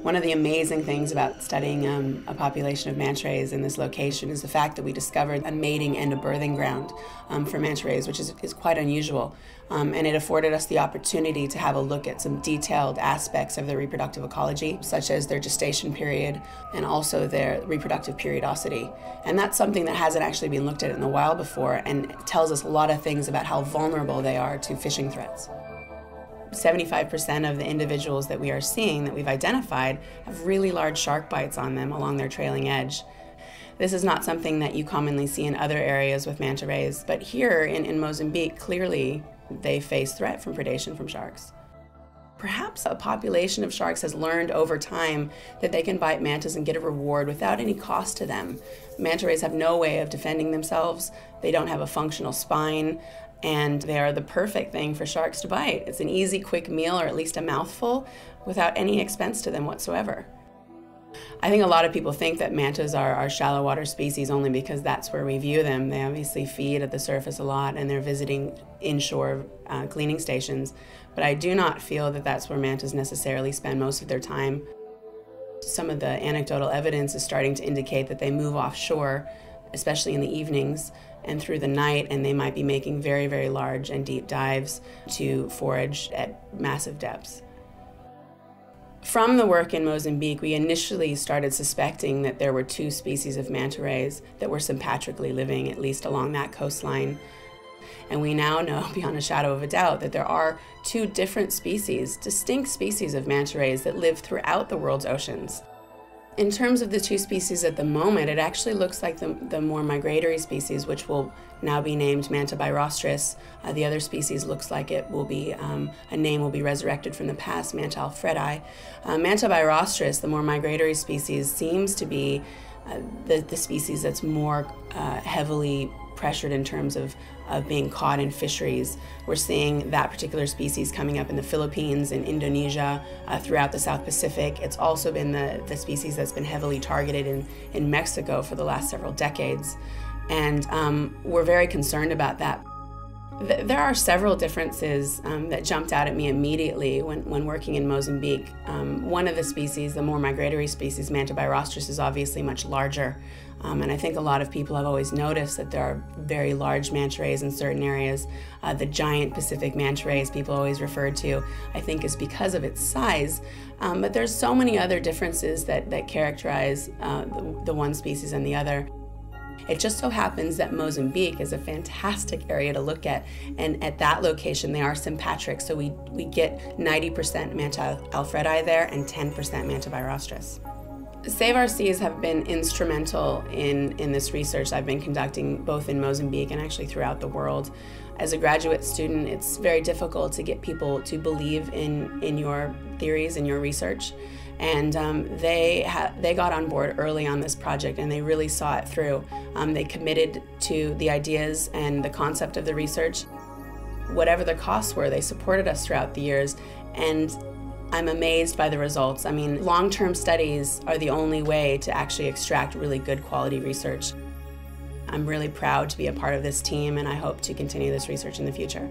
One of the amazing things about studying a population of manta rays in this location is the fact that we discovered a mating and a birthing ground for manta rays, which is quite unusual. And it afforded us the opportunity to have a look at some detailed aspects of their reproductive ecology, such as their gestation period and also their reproductive periodicity. And that's something that hasn't actually been looked at in the wild before, and tells us a lot of things about how vulnerable they are to fishing threats. 75% of the individuals that we are seeing, that we've identified, have really large shark bites on them along their trailing edge. This is not something that you commonly see in other areas with manta rays, but here in Mozambique, clearly they face threat from predation from sharks. Perhaps a population of sharks has learned over time that they can bite mantas and get a reward without any cost to them. Manta rays have no way of defending themselves, they don't have a functional spine, and they are the perfect thing for sharks to bite. It's an easy, quick meal, or at least a mouthful, without any expense to them whatsoever. I think a lot of people think that mantas are shallow water species only because that's where we view them. They obviously feed at the surface a lot, and they're visiting inshore cleaning stations. But I do not feel that that's where mantas necessarily spend most of their time. Some of the anecdotal evidence is starting to indicate that they move offshore, especially in the evenings and through the night, and they might be making very, very large and deep dives to forage at massive depths. From the work in Mozambique, we initially started suspecting that there were two species of manta rays that were sympatrically living, at least along that coastline. And we now know, beyond a shadow of a doubt, that there are two different species, distinct species of manta rays that live throughout the world's oceans. In terms of the two species at the moment, it actually looks like the more migratory species, which will now be named Manta birostris. The other species looks like it will be, a name will be resurrected from the past, Manta alfredi. Manta birostris, the more migratory species, seems to be the species that's more heavily pressured in terms of being caught in fisheries. We're seeing that particular species coming up in the Philippines, in Indonesia, throughout the South Pacific. It's also been the species that's been heavily targeted in Mexico for the last several decades. And we're very concerned about that. There are several differences that jumped out at me immediately when working in Mozambique. One of the species, the more migratory species, Manta birostris, is obviously much larger. And I think a lot of people have always noticed that there are very large manta rays in certain areas. The giant Pacific manta rays people always refer to, I think, is because of its size. But there's so many other differences that characterize the one species and the other. It just so happens that Mozambique is a fantastic area to look at, and at that location they are sympatric, so we get 90% Manta alfredi there and 10% Manta birostris. Save Our Seas have been instrumental in this research I've been conducting both in Mozambique and actually throughout the world. As a graduate student, it's very difficult to get people to believe in your theories and your research. And they got on board early on this project, and they really saw it through. They committed to the ideas and the concept of the research. Whatever the costs were, they supported us throughout the years, and I'm amazed by the results. I mean, long-term studies are the only way to actually extract really good quality research. I'm really proud to be a part of this team, and I hope to continue this research in the future.